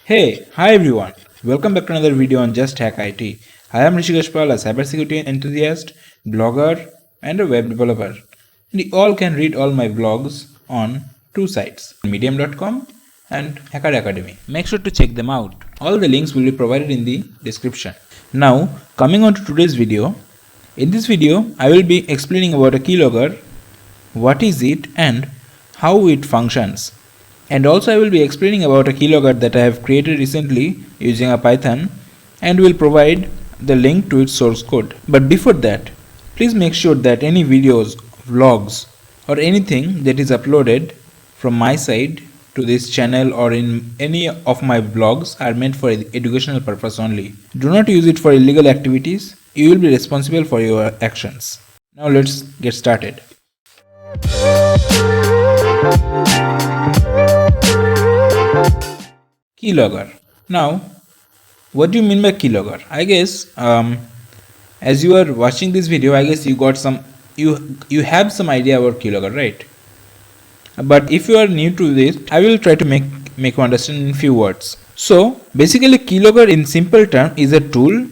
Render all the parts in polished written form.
Hi everyone. Welcome back to another video on Just Hack IT. I am Rishikesh Pal, a cybersecurity enthusiast, blogger, and a web developer. And you all can read all my blogs on two sites, medium.com and Hacker Academy. Make sure to check them out. All the links will be provided in the description. Now, coming on to today's video. In this video, I will be explaining about a keylogger, what is it and how it functions. And also I will be explaining about a keylogger that I have created recently using a Python and will provide the link to its source code. But before that, please make sure that any videos, vlogs or anything that is uploaded from my side to this channel or in any of my blogs are meant for educational purpose only. Do not use it for illegal activities. You will be responsible for your actions. Now let's get started. Keylogger. Now, what do you mean by keylogger? I guess as you are watching this video, I guess you have some idea about keylogger, right? But if you are new to this, I will try to make you understand in few words. So basically, keylogger in simple term is a tool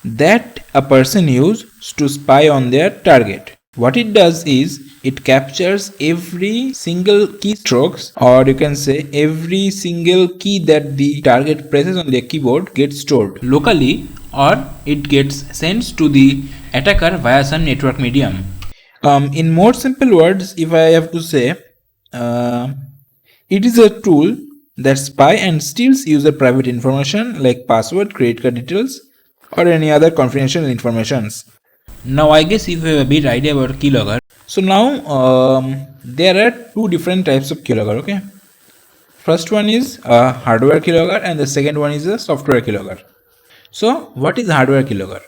that a person uses to spy on their target. What it does is it captures every single keystrokes, or you can say every single key that the target presses on their keyboard gets stored locally, or it gets sent to the attacker via some network medium. In more simple words, if I have to say, it is a tool that spy and steals user private information like password, credit card details, or any other confidential informations. Now I guess if you have a bit idea about keylogger. So now there are two different types of keylogger. Okay, first one is a hardware keylogger and the second one is a software keylogger. So what is hardware keylogger?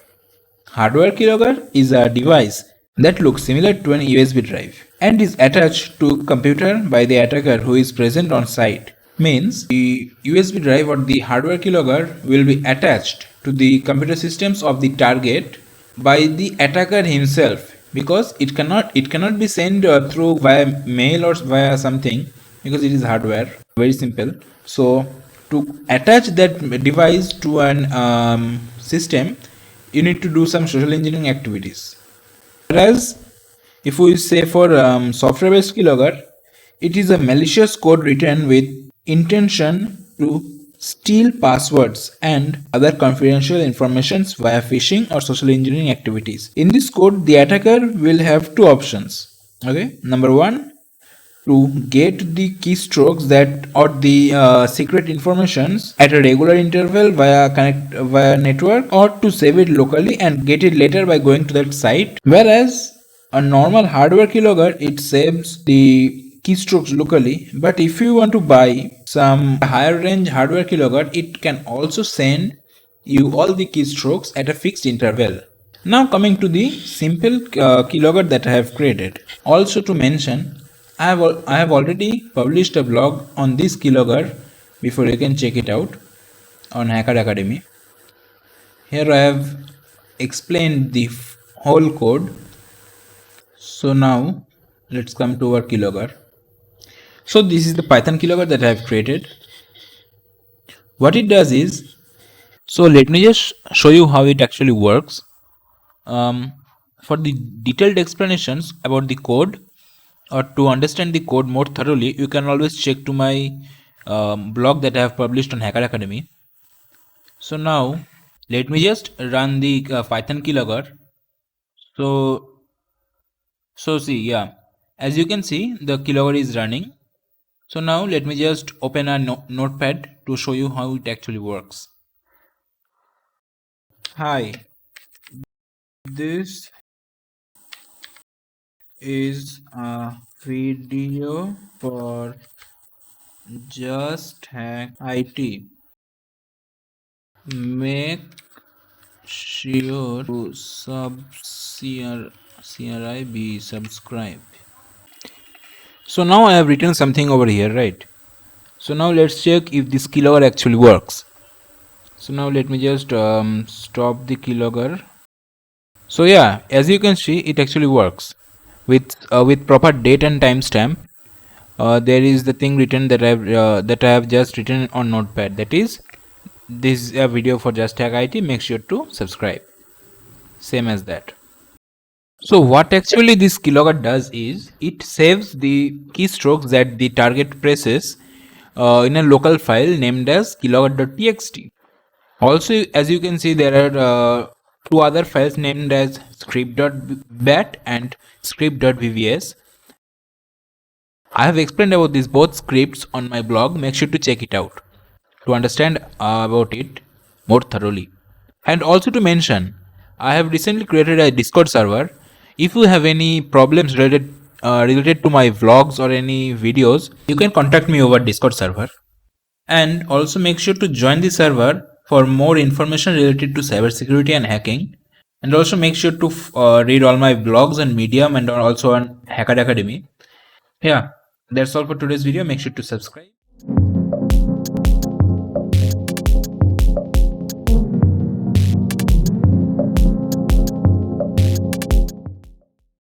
Hardware keylogger is a device that looks similar to an USB drive and is attached to a computer by the attacker who is present on site. Means the USB drive or the hardware keylogger will be attached to the computer systems of the target by the attacker himself, because it cannot be sent through via mail or via something, because it is hardware. Very simple. So to attach that device to an system, you need to do some social engineering activities. Whereas if we say for software based keylogger, it is a malicious code written with intention to steal passwords and other confidential informations via phishing or social engineering activities. In this code, the attacker will have two options. Okay, number one, to get the keystrokes that or the secret informations at a regular interval via network, or to save it locally and get it later by going to that site. Whereas a normal hardware keylogger, it saves the keystrokes locally, but if you want to buy some higher range hardware keylogger, it can also send you all the keystrokes at a fixed interval. Now coming to the simple keylogger that I have created. Also to mention, I have already published a blog on this keylogger before. You can check it out on Hacker Academy. Here I have explained the whole code. So now let's come to our keylogger. So this is the Python keylogger that I have created. What it does is, so let me just show you how it actually works. For the detailed explanations about the code, or to understand the code more thoroughly, you can always check to my blog that I have published on Hacker Academy. So now let me just run the Python keylogger. So see, yeah, as you can see, the keylogger is running. So now let me just open a notepad to show you how it actually works. Hi, this is a video for Just Hack IT. Make sure to subscribe. So now I have written something over here, right? So now let's check if this keylogger actually works. So now let me just stop the keylogger. So yeah, as you can see, it actually works with proper date and timestamp. there is the thing written that I have just written on Notepad. That is, this is a video for Just Hack IT. Make sure to subscribe. Same as that. So what actually this keylogger does is it saves the keystrokes that the target presses in a local file named as keylogger.txt. Also, as you can see, there are two other files named as script.bat and script.vvs. I have explained about these both scripts on my blog. Make sure to check it out to understand about it more thoroughly. And also to mention, I have recently created a Discord server. If you have any problems related to my vlogs or any videos, you can contact me over Discord server. And also make sure to join the server for more information related to cybersecurity and hacking. And also make sure to read all my blogs on Medium and also on Hacker Academy. Yeah, that's all for today's video. Make sure to subscribe.